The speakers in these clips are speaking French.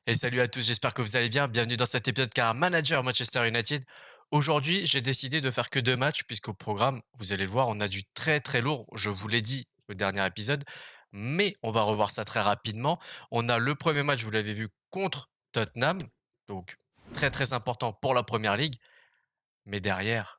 Et salut à tous, j'espère que vous allez bien. Bienvenue dans cet épisode car manager Manchester United. Aujourd'hui, j'ai décidé de faire que deux matchs puisqu'au programme, vous allez le voir, on a du très très lourd. Je vous l'ai dit au dernier épisode, mais on va revoir ça très rapidement. On a le premier match, vous l'avez vu, contre Tottenham, donc très très important pour la Première Ligue. Mais derrière,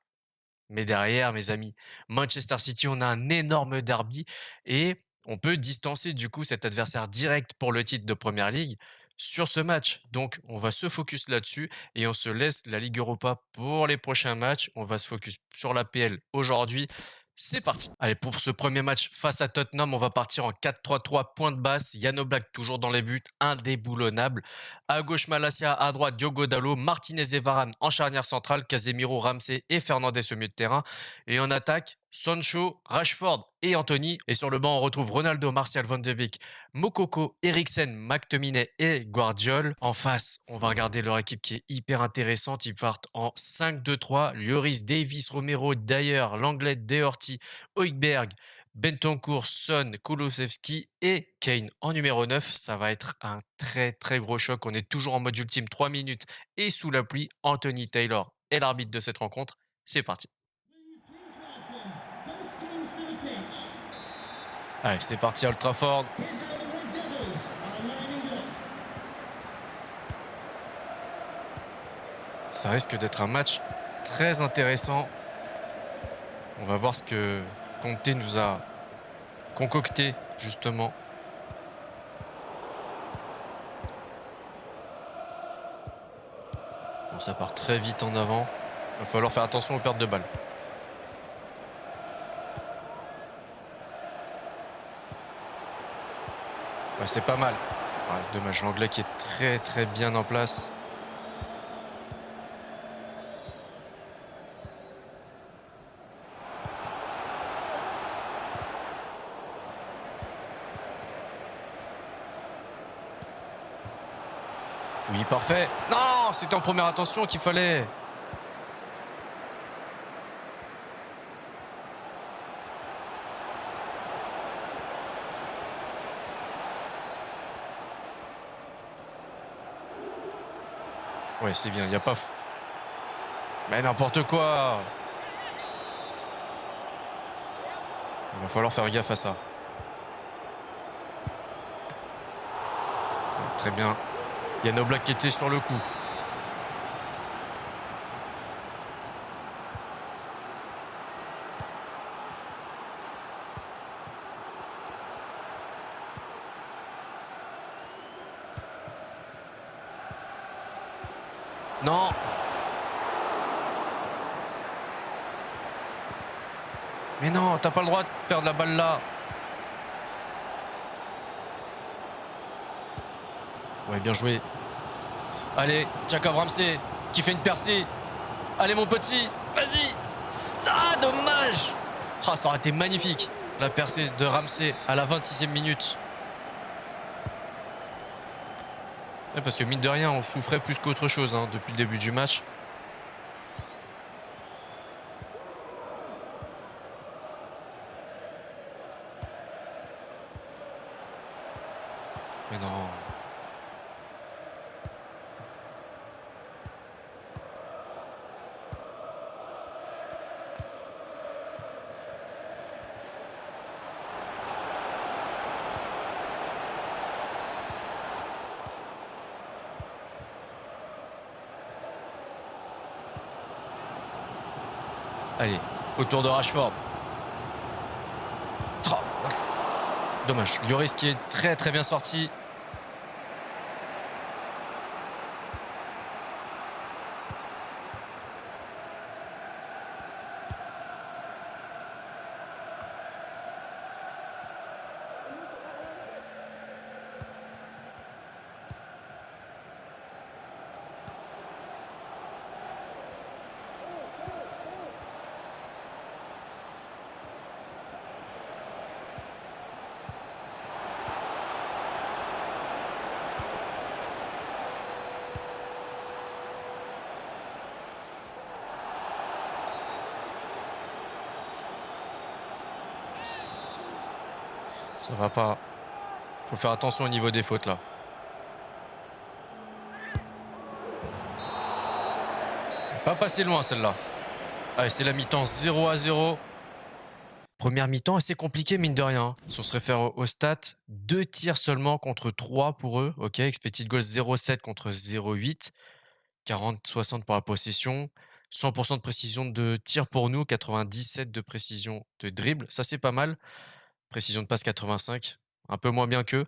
mes amis, Manchester City, on a un énorme derby et on peut distancer du coup cet adversaire direct pour le titre de Première Ligue sur ce match. Donc, on va se focus là-dessus et on se laisse la Ligue Europa pour les prochains matchs. On va se focus sur la PL aujourd'hui. C'est parti. Allez, pour ce premier match face à Tottenham, on va partir en 4-3-3, point de basse. Yann Oblak toujours dans les buts, indéboulonnable. À gauche, Malacia, à droite, Diogo Dalot, Martinez et Varane en charnière centrale, Casemiro, Ramsey et Fernandez au milieu de terrain. Et en attaque, Sancho, Rashford et Anthony. Et sur le banc, on retrouve Ronaldo, Martial, Van de Beek, Mokoko, Eriksen, McTominay et Guardiol. En face, on va regarder leur équipe qui est hyper intéressante. Ils partent en 5-2-3. Lloris, Davis, Romero, Dyer, Langlais, Deorty, Højbjerg, Bentancur, Son, Kulusevski et Kane en numéro 9. Ça va être un très très gros choc. On est toujours en mode ultime 3 minutes et sous la pluie. Anthony Taylor est l'arbitre de cette rencontre. C'est parti. Allez, c'est parti à Old Trafford. Ça risque d'être un match très intéressant. On va voir ce que Conte nous a concocté justement. Bon, ça part très vite en avant. Il va falloir faire attention aux pertes de balles. Ouais, c'est pas mal. Ouais, dommage, l'anglais qui est très très bien en place. Oui, parfait. Non, c'était en première attention qu'il fallait. Ouais, c'est bien, il n'y a pas... Mais n'importe quoi. Il va falloir faire gaffe à ça. Ouais, très bien. Yann Oblak qui était sur le coup. Non. Mais non, t'as pas le droit de perdre la balle là. Ouais, bien joué. Allez, Jacob Ramsey qui fait une percée. Allez mon petit, vas-y. Ah, dommage. Ah, ça aurait été magnifique. La percée de Ramsey à la 26e minute. Ouais, parce que mine de rien, on souffrait plus qu'autre chose depuis le début du match. Mais non. Allez, autour de Rashford. Oh, dommage. Lloris qui est très très bien sorti. Ça va pas. Faut faire attention au niveau des fautes là. Pas passé loin celle-là. Allez, c'est la mi-temps 0-0. Première mi-temps assez compliquée, mine de rien, hein. Si on se réfère aux stats, 2 tirs seulement contre 3 pour eux. OK, expected goals 0,7 contre 0,8. 40-60 pour la possession. 100 de précision de tir pour nous, 97 de précision de dribble. Ça, c'est pas mal. Précision de passe 85, un peu moins bien qu'eux.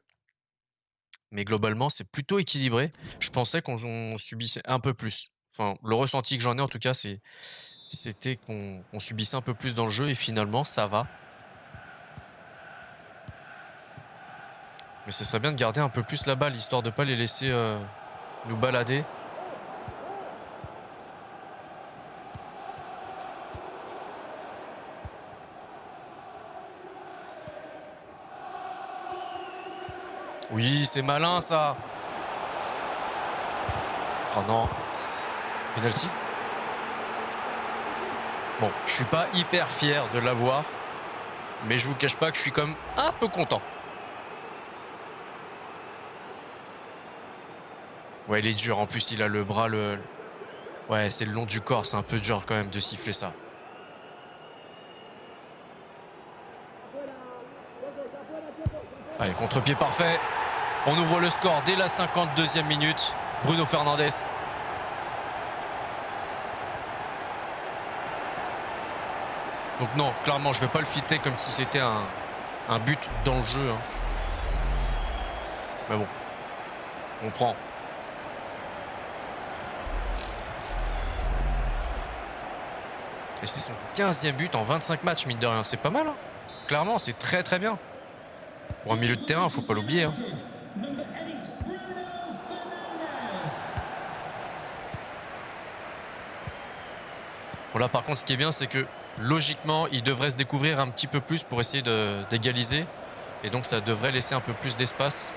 Mais globalement, c'est plutôt équilibré. Je pensais qu'on subissait un peu plus. Enfin, le ressenti que j'en ai en tout cas, c'était qu'on subissait un peu plus dans le jeu et finalement, ça va. Mais ce serait bien de garder un peu plus la balle, histoire de ne pas les laisser nous balader. Oui, c'est malin ça. Oh non. Penalty. Bon, je suis pas hyper fier de l'avoir, mais je vous cache pas que je suis quand même un peu content. Ouais, il est dur. En plus, il a le bras, Ouais, c'est le long du corps. C'est un peu dur quand même de siffler ça. Allez, contre-pied parfait. On ouvre le score dès la 52e minute. Bruno Fernandes. Donc non, clairement, je vais pas le fitter comme si c'était un but dans le jeu, hein. Mais bon, on prend. Et c'est son 15e but en 25 matchs, mine de rien. C'est pas mal, hein. Clairement, c'est très très bien. Pour un milieu de terrain, faut pas l'oublier, hein. Bon, là, par contre, ce qui est bien, c'est que logiquement, il devrait se découvrir un petit peu plus pour essayer d'égaliser. Et donc, ça devrait laisser un peu plus d'espace.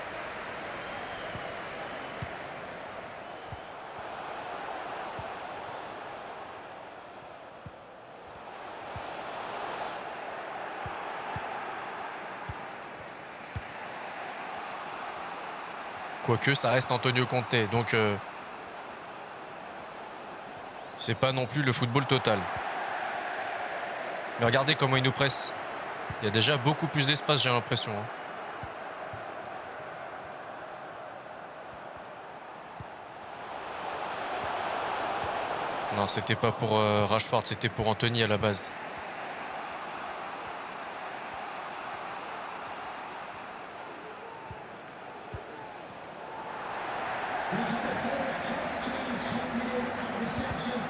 Quoique, ça reste Antonio Conte. Donc, c'est pas non plus le football total. Mais regardez comment il nous presse. Il y a déjà beaucoup plus d'espace, j'ai l'impression, hein. Non, c'était pas pour Rashford, c'était pour Anthony à la base.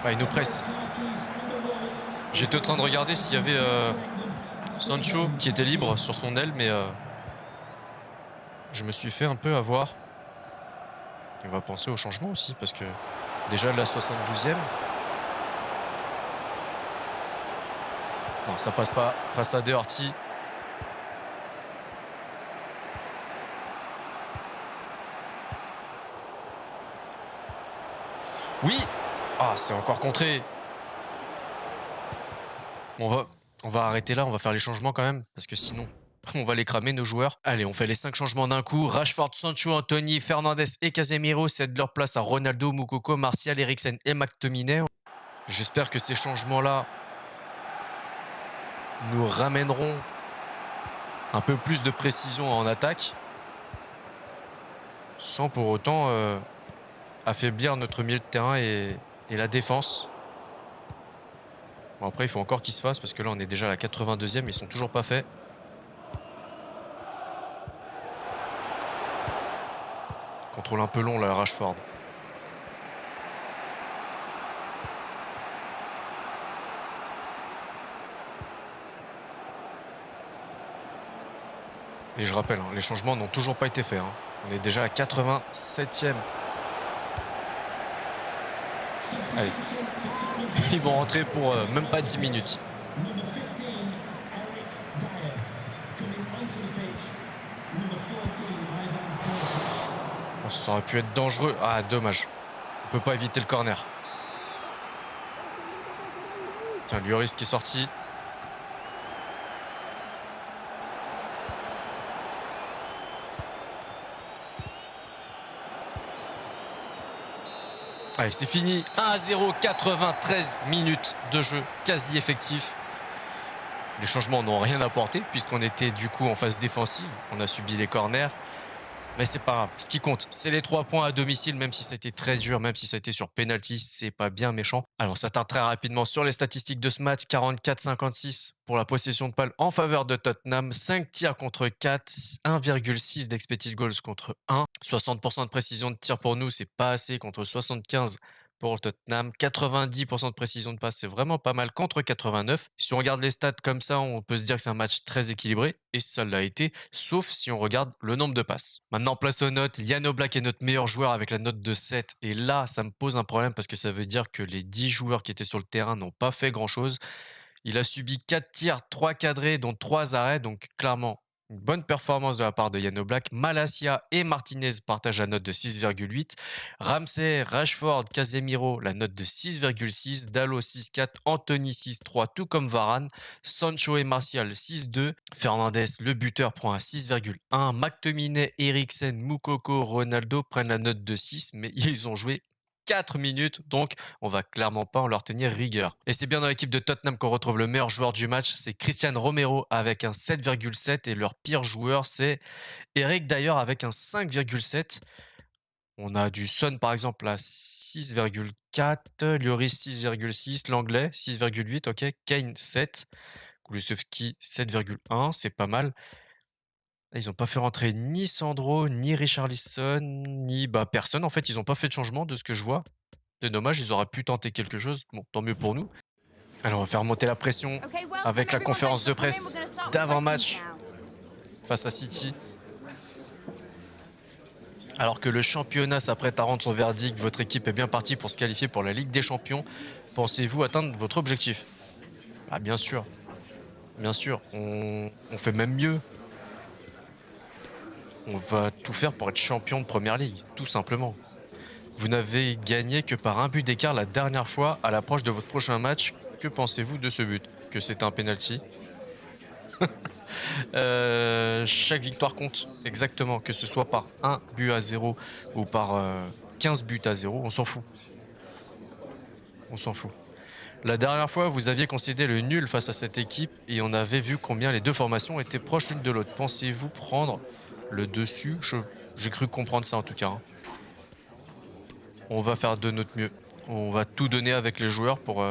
Ah, il nous presse. J'étais en train de regarder s'il y avait Sancho qui était libre sur son aile, mais je me suis fait un peu avoir. On va penser au changement aussi, parce que déjà la 72e. Non, ça passe pas face à Doherty. Oui. Ah, c'est encore contré. On va arrêter là, on va faire les changements quand même, parce que sinon, on va les cramer, nos joueurs. Allez, on fait les 5 changements d'un coup. Rashford, Sancho, Anthony, Fernandes et Casemiro cèdent leur place à Ronaldo, Moukoko, Martial, Eriksen et McTominay. J'espère que ces changements-là nous ramèneront un peu plus de précision en attaque, sans pour autant affaiblir notre milieu de terrain et la défense. Bon, après, il faut encore qu'ils se fassent, parce que là, on est déjà à la 82e, ils sont toujours pas faits. Contrôle un peu long, là, Rashford. Et je rappelle, hein, les changements n'ont toujours pas été faits, hein. On est déjà à la 87e. Allez. Ils vont rentrer pour même pas 10 minutes. Oh, ça aurait pu être dangereux. Ah, dommage. On peut pas éviter le corner. Tiens, Lloris qui est sorti. Allez, c'est fini. 1-0, 93 minutes de jeu quasi effectif. Les changements n'ont rien apporté puisqu'on était du coup en phase défensive. On a subi les corners. Mais c'est pas grave. Ce qui compte, c'est les 3 points à domicile, même si ça a été très dur, même si ça a été sur penalty, c'est pas bien méchant. Alors, on s'attarde très rapidement sur les statistiques de ce match. 44-56 pour la possession de balle en faveur de Tottenham. 5 tirs contre 4, 1,6 d'expected goals contre 1. 60% de précision de tir pour nous, c'est pas assez contre 75 pour Tottenham. 90% de précision de passe, c'est vraiment pas mal contre 89. Si on regarde les stats comme ça, on peut se dire que c'est un match très équilibré, et ça l'a été, sauf si on regarde le nombre de passes. Maintenant, place aux notes. Jan Oblak est notre meilleur joueur avec la note de 7, et là, ça me pose un problème parce que ça veut dire que les 10 joueurs qui étaient sur le terrain n'ont pas fait grand-chose. Il a subi 4 tirs, 3 cadrés, dont 3 arrêts, donc clairement, une bonne performance de la part de Jan Oblak. Malacia et Martinez partagent la note de 6,8. Ramsey, Rashford, Casemiro, la note de 6,6. Dalot 6,4. Anthony 6,3, tout comme Varane. Sancho et Martial 6,2. Fernandez, le buteur, prend un 6,1. McTominay, Eriksen, Moukoko, Ronaldo prennent la note de 6, mais ils ont joué 4 minutes, donc on va clairement pas en leur tenir rigueur. Et c'est bien dans l'équipe de Tottenham qu'on retrouve le meilleur joueur du match, c'est Christian Romero avec un 7,7, et leur pire joueur c'est Eric Dyer avec un 5,7. On a du Son par exemple à 6,4, Lloris 6,6, l'anglais 6,8, ok, Kane 7, Kulusevski 7,1, c'est pas mal. Ils n'ont pas fait rentrer ni Sandro, ni Richarlison, ni personne. En fait, ils n'ont pas fait de changement de ce que je vois. C'est dommage, ils auraient pu tenter quelque chose. Bon, tant mieux pour nous. Alors, on va faire remonter la pression avec la conférence de presse d'avant-match face à City. Alors que le championnat s'apprête à rendre son verdict, votre équipe est bien partie pour se qualifier pour la Ligue des Champions. Pensez-vous atteindre votre objectif? Ah, bien sûr. Bien sûr. On fait même mieux. On va tout faire pour être champion de Première Ligue, tout simplement. Vous n'avez gagné que par un but d'écart la dernière fois. À l'approche de votre prochain match, que pensez-vous de ce but? Que c'est un penalty? Chaque victoire compte, exactement. Que ce soit par 1 but à 0 ou par 15 buts à 0, on s'en fout. On s'en fout. La dernière fois, vous aviez concédé le nul face à cette équipe et on avait vu combien les deux formations étaient proches l'une de l'autre. Pensez-vous prendre le dessus? J'ai cru comprendre ça en tout cas, hein. On va faire de notre mieux. On va tout donner avec les joueurs pour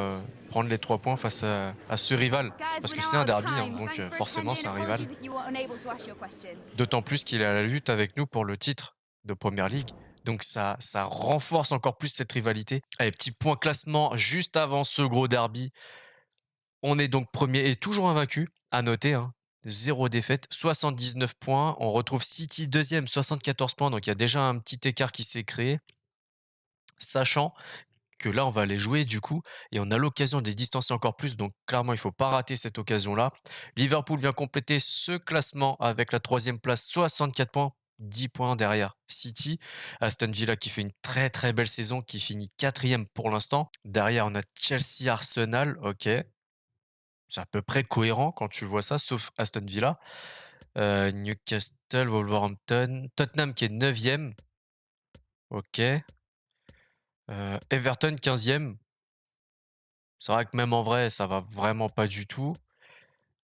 prendre les 3 points face à ce rival. Parce que c'est un derby, hein, donc forcément c'est un rival. D'autant plus qu'il est à la lutte avec nous pour le titre de Première Ligue. Donc ça renforce encore plus cette rivalité. Allez, petit point classement juste avant ce gros derby. On est donc premier et toujours invaincu, à noter, hein. 0 défaite, 79 points. On retrouve City deuxième, 74 points. Donc il y a déjà un petit écart qui s'est créé. Sachant que là, on va aller jouer du coup, et on a l'occasion de les distancer encore plus, donc clairement, il ne faut pas rater cette occasion-là. Liverpool vient compléter ce classement avec la 3e place, 64 points, 10 points derrière City. Aston Villa qui fait une très très belle saison, qui finit 4e pour l'instant. Derrière, on a Chelsea, Arsenal, ok. C'est à peu près cohérent quand tu vois ça, sauf Aston Villa. Newcastle, Wolverhampton, Tottenham qui est 9e, ok. Everton 15e. C'est vrai que même en vrai, ça va vraiment pas du tout.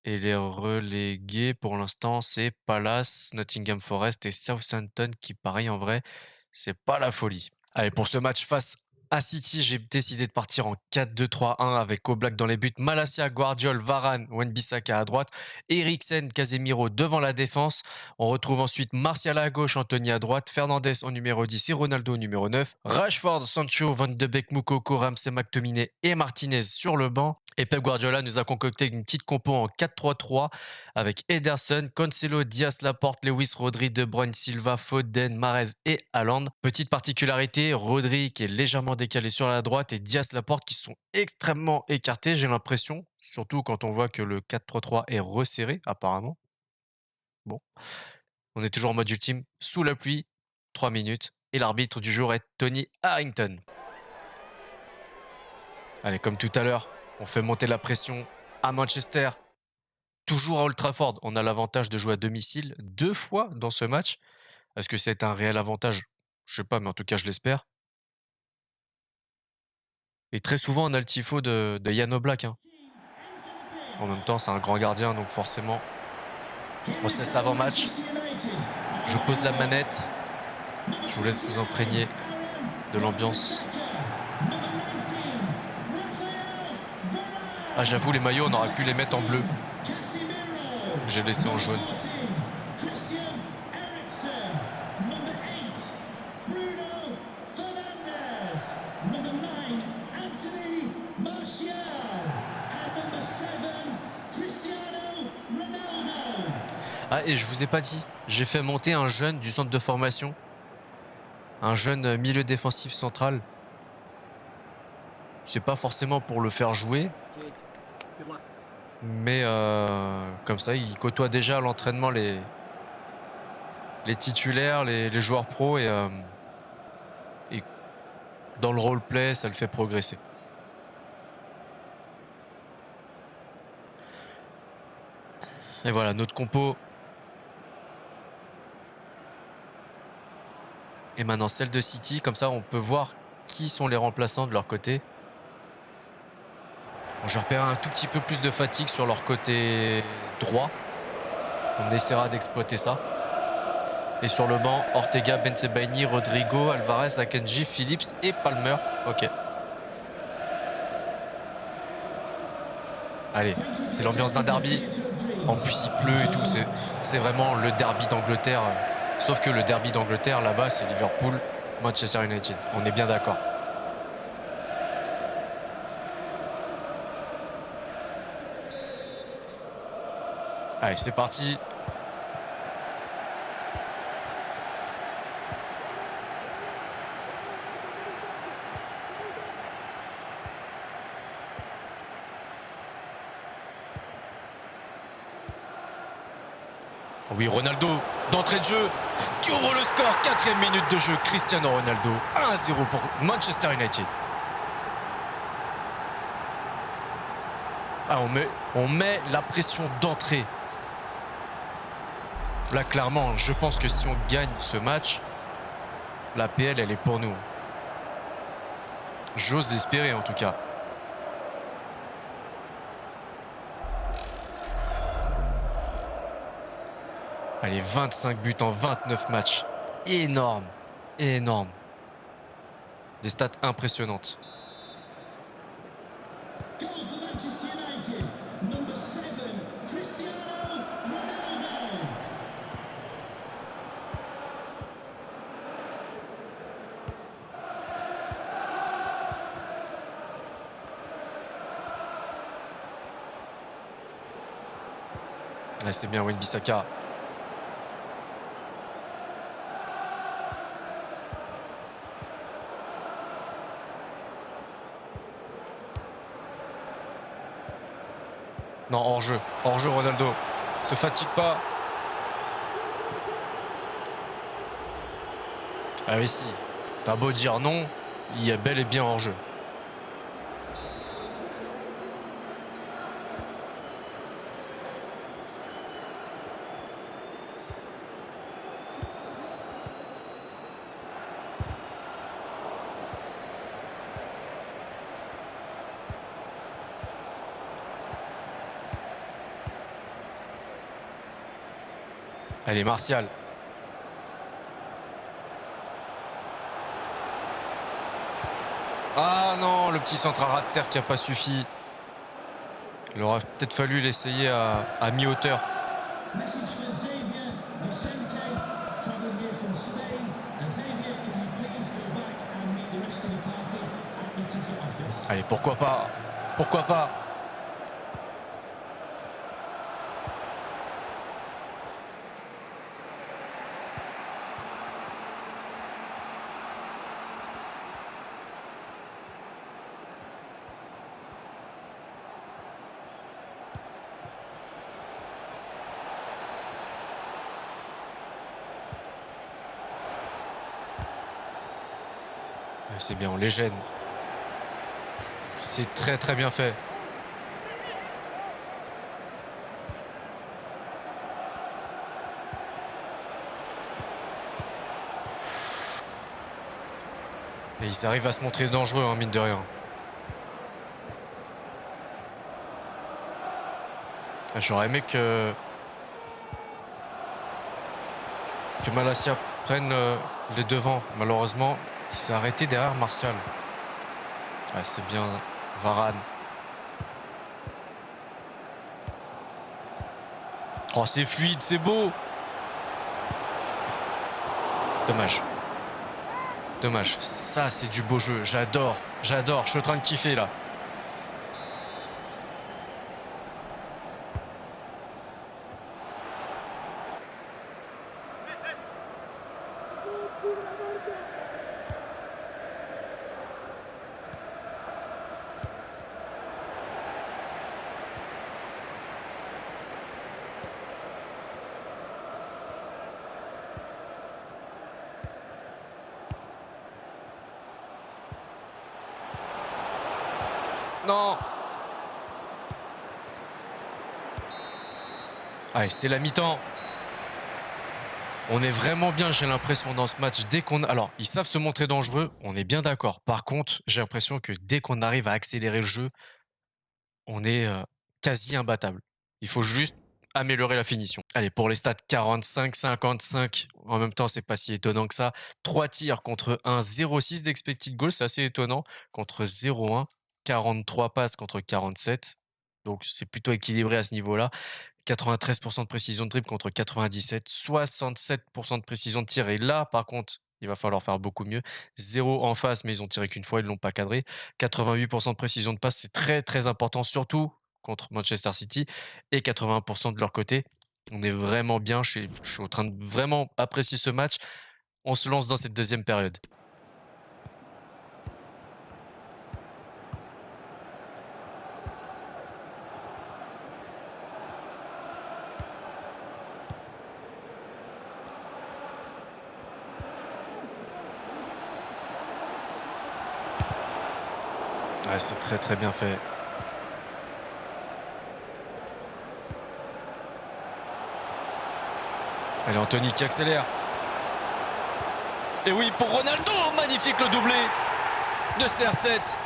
Et les relégués pour l'instant, c'est Palace, Nottingham Forest et Southampton qui, pareil, en vrai, c'est pas la folie. Allez, pour ce match face à City, j'ai décidé de partir en 4-2-3-1 avec Oblak dans les buts, Malacia, Guardiol, Varane, Wan-Bissaka à droite, Eriksen, Casemiro devant la défense. On retrouve ensuite Martial à gauche, Anthony à droite, Fernandez en numéro 10 et Ronaldo au numéro 9, Rashford, Sancho, Van de Beek, Moukoko, Ramsey, McTominay et Martinez sur le banc. Et Pep Guardiola nous a concocté une petite compo en 4-3-3 avec Ederson, Cancelo, Diaz, Laporte, Lewis, Rodri, De Bruyne, Silva, Foden, Mahrez et Haaland. Petite particularité, Rodri qui est légèrement décalé sur la droite et Diaz, Laporte qui sont extrêmement écartés, j'ai l'impression, surtout quand on voit que le 4-3-3 est resserré apparemment. Bon, on est toujours en mode ultime, sous la pluie, 3 minutes, et l'arbitre du jour est Tony Harrington. Allez, comme tout à l'heure, on fait monter la pression à Manchester. Toujours à Old Trafford, on a l'avantage de jouer à domicile 2 fois dans ce match. Est-ce que c'est un réel avantage? Je sais pas, mais en tout cas, je l'espère. Et très souvent, on a le tifo de Jan Oblak, hein. En même temps, c'est un grand gardien, donc forcément, on se laisse l'avant-match. Je pose la manette. Je vous laisse vous imprégner de l'ambiance. Ah, j'avoue, les maillots, on aurait pu les mettre en bleu. J'ai laissé en jaune. Ah, et je vous ai pas dit, j'ai fait monter un jeune du centre de formation, un jeune milieu défensif central. C'est pas forcément pour le faire jouer, mais comme ça, il côtoie déjà à l'entraînement les titulaires, les joueurs pros, et dans le roleplay, ça le fait progresser. Et voilà, notre compo est maintenant celle de City. Comme ça, on peut voir qui sont les remplaçants de leur côté. Bon, je repère un tout petit peu plus de fatigue sur leur côté droit. On essaiera d'exploiter ça. Et sur le banc, Ortega, Bensebaini, Rodrigo, Alvarez, Akanji, Phillips et Palmer. Ok. Allez, c'est l'ambiance d'un derby. En plus, il pleut et tout. C'est vraiment le derby d'Angleterre. Sauf que le derby d'Angleterre, là-bas, c'est Liverpool, Manchester United. On est bien d'accord. Allez, c'est parti. Oui, Ronaldo, d'entrée de jeu, qui ouvre le score, 4e minute de jeu, Cristiano Ronaldo, 1-0 pour Manchester United. Ah, on met la pression d'entrée. Là, clairement, je pense que si on gagne ce match, la PL, elle est pour nous. J'ose l'espérer, en tout cas. Allez, 25 buts en 29 matchs. Énorme, énorme. Des stats impressionnantes. Ouais, c'est bien, Wan-Bissaka. Non, hors-jeu. Hors-jeu, Ronaldo. Te fatigue pas. Ah oui, si. T'as beau dire non, il y a bel et bien hors-jeu. Allez, Martial. Ah non, le petit centre à ras de terre qui n'a pas suffi. Il aurait peut-être fallu l'essayer à mi-hauteur. Allez, pourquoi pas? Pourquoi pas? C'est bien, on les gêne. C'est très très bien fait. Et ils arrivent à se montrer dangereux, hein, mine de rien. J'aurais aimé que Malacia prenne les devants. Malheureusement, il s'est arrêté derrière Martial. Ouais, c'est bien Varane. Oh, c'est fluide, c'est beau. Dommage. Dommage. Ça, c'est du beau jeu. J'adore. J'adore. Je suis en train de kiffer là. Non. Allez, c'est la mi-temps. On est vraiment bien, j'ai l'impression, dans ce match. Dès qu'on... Alors, ils savent se montrer dangereux, on est bien d'accord. Par contre, j'ai l'impression que dès qu'on arrive à accélérer le jeu, on est quasi imbattable. Il faut juste améliorer la finition. Allez, pour les stats 45-55, en même temps, c'est pas si étonnant que ça. 3 tirs contre 1, 0,6 d'expected goal, c'est assez étonnant. Contre 0,1, 43 passes contre 47. Donc, c'est plutôt équilibré à ce niveau-là. 93% de précision de dribble contre 97, 67% de précision de tir. Et là, par contre, il va falloir faire beaucoup mieux. 0 en face, mais ils ont tiré qu'une fois, ils ne l'ont pas cadré. 88% de précision de passe, c'est très très important, surtout contre Manchester City. Et 80% de leur côté. On est vraiment bien. Je suis en train de vraiment apprécier ce match. On se lance dans cette deuxième période. Ouais, c'est très très bien fait. Allez, Anthony qui accélère. Et oui, pour Ronaldo, magnifique le doublé de CR7.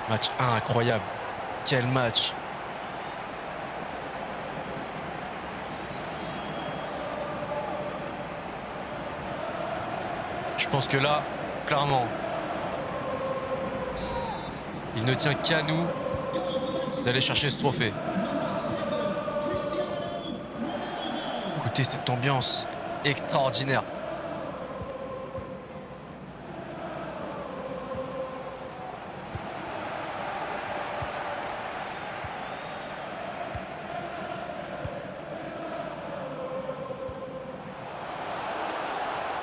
Match incroyable. Quel match. Je pense que là, clairement, il ne tient qu'à nous d'aller chercher ce trophée. Écoutez cette ambiance extraordinaire.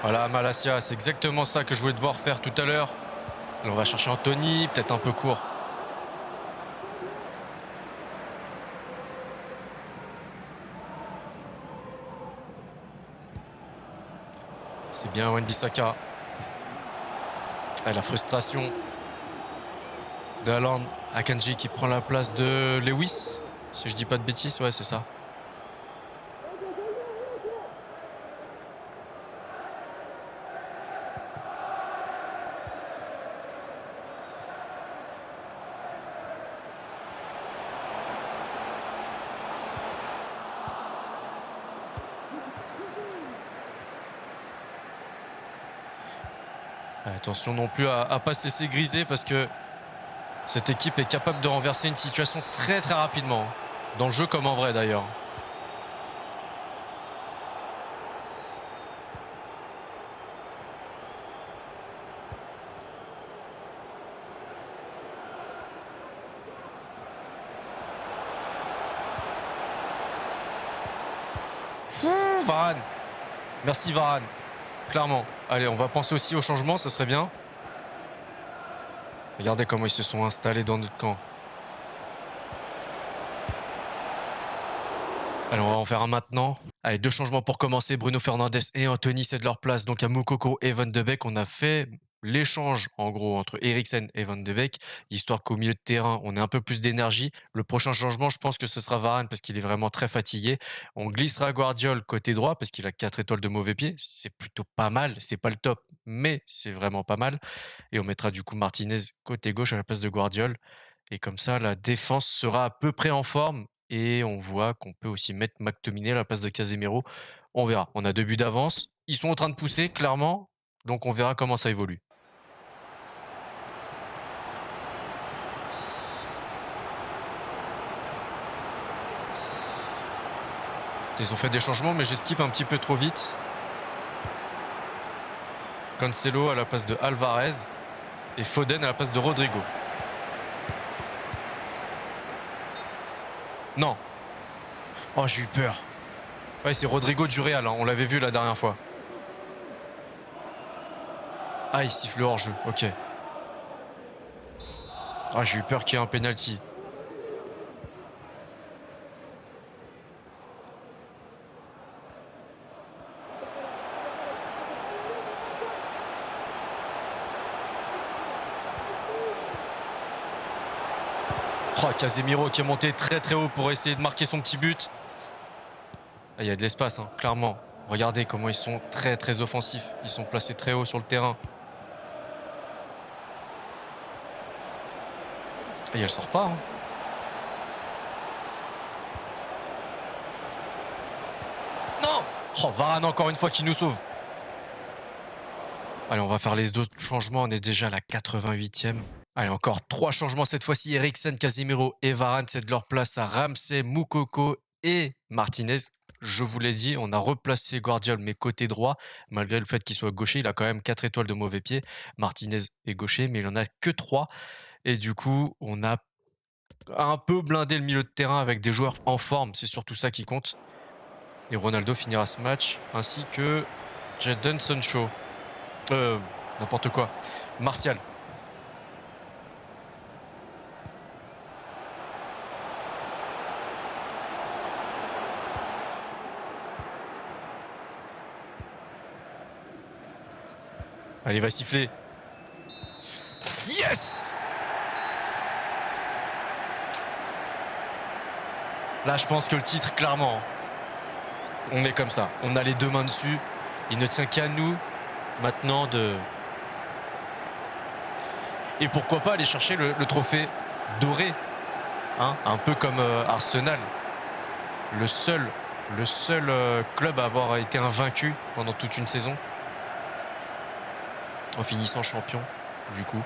Voilà, Malacia, c'est exactement ça que je voulais devoir faire tout à l'heure. On va chercher Anthony, peut-être un peu court. C'est bien Wan-Bissaka. La frustration d'Haaland. Akanji qui prend la place de Lewis. Si je dis pas de bêtises, ouais, c'est ça. Attention non plus à pas se laisser griser parce que cette équipe est capable de renverser une situation très très rapidement. Dans le jeu comme en vrai d'ailleurs. Varane. Merci Varane. Clairement. Allez, on va penser aussi au changement, ça serait bien. Regardez comment ils se sont installés dans notre camp. Allez, on va en faire un maintenant. Allez, 2 changements pour commencer. Bruno Fernandes et Anthony, c'est de leur place. Donc à Moukoko et Van de Beek, on a fait l'échange, en gros, entre Eriksen et Van de Beek, histoire qu'au milieu de terrain, on ait un peu plus d'énergie. Le prochain changement, je pense que ce sera Varane parce qu'il est vraiment très fatigué. On glissera Guardiol côté droit parce qu'il a 4 étoiles de mauvais pied. C'est plutôt pas mal. C'est pas le top, mais c'est vraiment pas mal. Et on mettra du coup Martinez côté gauche à la place de Guardiol. Et comme ça, la défense sera à peu près en forme. Et on voit qu'on peut aussi mettre McTominay à la place de Casemiro. On verra. On a 2 buts d'avance. Ils sont en train de pousser, clairement. Donc on verra comment ça évolue. Ils ont fait des changements, mais j'esquive un petit peu trop vite. Cancelo à la place de Alvarez et Foden à la place de Rodrigo. Non. Oh, j'ai eu peur. Ouais, c'est Rodrigo du Real, hein. On l'avait vu la dernière fois. Ah, il siffle le hors-jeu, ok. Ah, j'ai eu peur qu'il y ait un penalty. Oh, Casemiro qui est monté très très haut pour essayer de marquer son petit but. Ah, il y a de l'espace, hein, clairement. Regardez comment ils sont très très offensifs. Ils sont placés très haut sur le terrain. Et elle sort pas, hein. Non. Oh, Varane encore une fois qui nous sauve. Allez, on va faire les autres changements. On est déjà à la 88e. Allez, encore 3 changements cette fois-ci. Eriksen, Casemiro et Varane cèdent leur place à Ramsey, Moukoko et Martinez. Je vous l'ai dit, on a replacé Guardiola, mais côté droit. Malgré le fait qu'il soit gaucher, il a quand même 4 étoiles de mauvais pied. Martinez est gaucher, mais il en a que 3. Et du coup, on a un peu blindé le milieu de terrain avec des joueurs en forme. C'est surtout ça qui compte. Et Ronaldo finira ce match, ainsi que Jadon Sancho. N'importe quoi. Martial. Allez, va siffler. Yes! Là, je pense que le titre, clairement, on est comme ça. On a les 2 mains dessus. Il ne tient qu'à nous, maintenant, de... Et pourquoi pas aller chercher le trophée doré, hein, un peu comme Arsenal. Le seul club à avoir été invaincu pendant toute une saison. En finissant champion, du coup.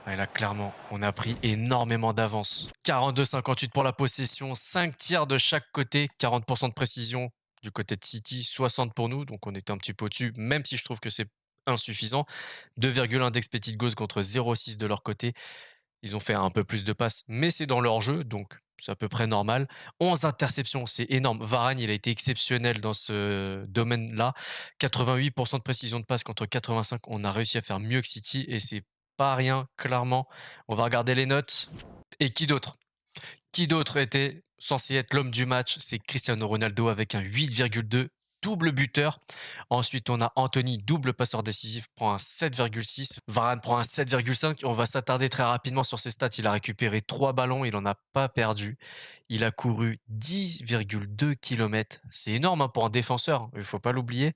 Et là, clairement, on a pris énormément d'avance. 42-58 pour la possession, 5 tirs de chaque côté, 40% de précision du côté de City, 60 pour nous. Donc on était un petit peu au-dessus, même si je trouve que c'est insuffisant. 2,1 d'expected goals contre 0,6 de leur côté. Ils ont fait un peu plus de passes, mais c'est dans leur jeu, donc c'est à peu près normal. 11 interceptions, c'est énorme. Varane, il a été exceptionnel dans ce domaine-là. 88% de précision de passe contre 85. On a réussi à faire mieux que City et c'est pas rien, clairement. On va regarder les notes. Et qui d'autre? Qui d'autre était censé être l'homme du match? C'est Cristiano Ronaldo avec un 8,2, double buteur. Ensuite, on a Anthony, double passeur décisif, prend un 7,6. Varane prend un 7,5. On va s'attarder très rapidement sur ses stats. Il a récupéré 3 ballons, il n'en a pas perdu. Il a couru 10,2 km. C'est énorme, hein, pour un défenseur, il ne faut pas l'oublier.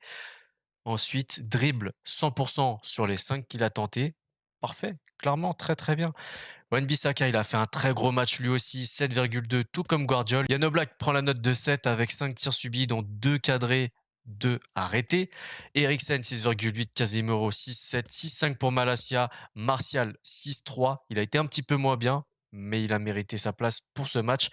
Ensuite, dribble 100% sur les 5 qu'il a tentés. Parfait, clairement, très très bien. Wan-Bissaka, il a fait un très gros match lui aussi, 7,2, tout comme Guardiola. Jan Oblak prend la note de 7 avec 5 tirs subis, dont 2 cadrés, 2 arrêtés. Eriksen, 6,8, Casemiro, 6,7, 6,5 pour Malacia, Martial, 6,3. Il a été un petit peu moins bien, mais il a mérité sa place pour ce match.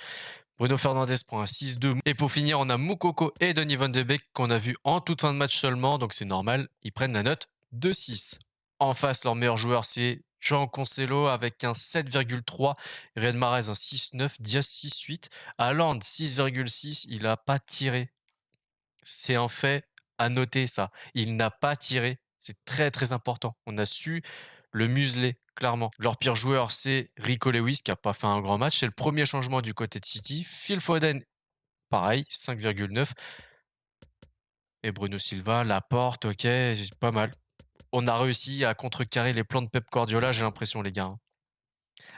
Bruno Fernandes prend un 6-2. Et pour finir, on a Moukoko et Donny van de Beek qu'on a vu en toute fin de match seulement, donc c'est normal, ils prennent la note de 6. En face, leur meilleur joueur, c'est João Cancelo avec un 7,3, Riyad Mahrez un 6,9, Diaz 6,8, Haaland 6,6, il n'a pas tiré. C'est un fait à noter ça. Il n'a pas tiré. C'est très très important. On a su le museler, clairement. Leur pire joueur, c'est Rico Lewis, qui n'a pas fait un grand match. C'est le premier changement du côté de City. Phil Foden pareil, 5,9. Et Bruno Silva, Laporte, OK, c'est pas mal. On a réussi à contrecarrer les plans de Pep Guardiola, j'ai l'impression, les gars, hein.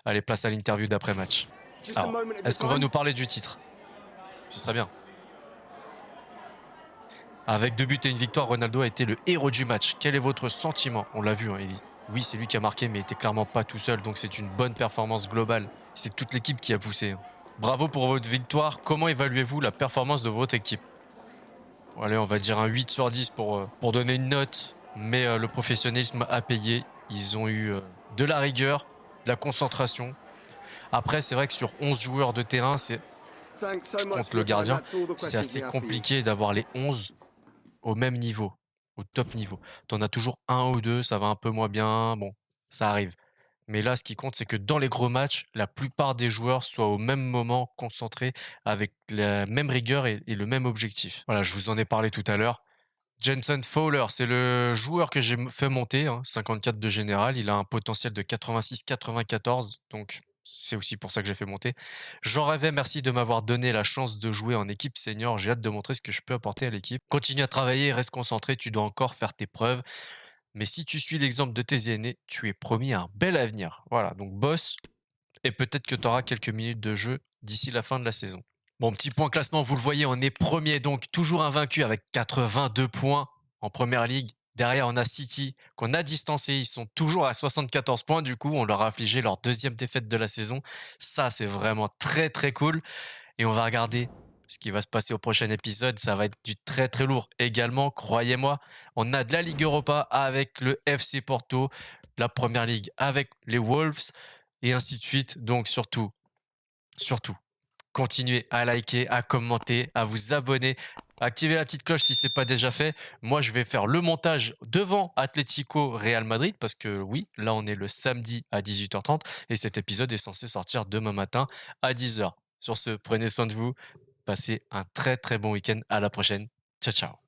Allez, place à l'interview d'après-match. Alors, est-ce qu'on va nous parler du titre? Ce serait bien. Avec 2 buts et une victoire, Ronaldo a été le héros du match. Quel est votre sentiment? On l'a vu, hein, Eli. Oui, c'est lui qui a marqué, mais il était clairement pas tout seul, donc c'est une bonne performance globale. C'est toute l'équipe qui a poussé, hein. Bravo pour votre victoire. Comment évaluez-vous la performance de votre équipe? Allez, on va dire un 8 sur 10 pour donner une note, mais le professionnalisme a payé. Ils ont eu de la rigueur, de la concentration. Après, c'est vrai que sur 11 joueurs de terrain, je compte le gardien, c'est assez compliqué d'avoir les 11 au même niveau, au top niveau. Tu en as toujours un ou 2, ça va un peu moins bien, bon, ça arrive. Mais là, ce qui compte, c'est que dans les gros matchs, la plupart des joueurs soient au même moment concentrés avec la même rigueur et le même objectif. Voilà, je vous en ai parlé tout à l'heure. Jensen Fowler, c'est le joueur que j'ai fait monter, hein, 54 de général. Il a un potentiel de 86-94, donc c'est aussi pour ça que j'ai fait monter. J'en rêvais, merci de m'avoir donné la chance de jouer en équipe senior. J'ai hâte de montrer ce que je peux apporter à l'équipe. Continue à travailler, reste concentré, tu dois encore faire tes preuves. Mais si tu suis l'exemple de tes aînés, tu es promis à un bel avenir. Voilà, donc boss, et peut-être que tu auras quelques minutes de jeu d'ici la fin de la saison. Bon, petit point classement, vous le voyez, on est premier, donc toujours invaincu avec 82 points en première ligue. Derrière, on a City qu'on a distancé. Ils sont toujours à 74 points. Du coup, on leur a infligé leur deuxième défaite de la saison. Ça, c'est vraiment très, très cool. Et on va regarder ce qui va se passer au prochain épisode. Ça va être du très, très lourd également. Croyez-moi, on a de la Ligue Europa avec le FC Porto, la première ligue avec les Wolves et ainsi de suite. Donc, surtout, continuez à liker, à commenter, à vous abonner, activez la petite cloche si ce n'est pas déjà fait. Moi, je vais faire le montage devant Atlético Real Madrid parce que oui, là, on est le samedi à 18h30 et cet épisode est censé sortir demain matin à 10h. Sur ce, prenez soin de vous, passez un très très bon week-end. À la prochaine. Ciao, ciao.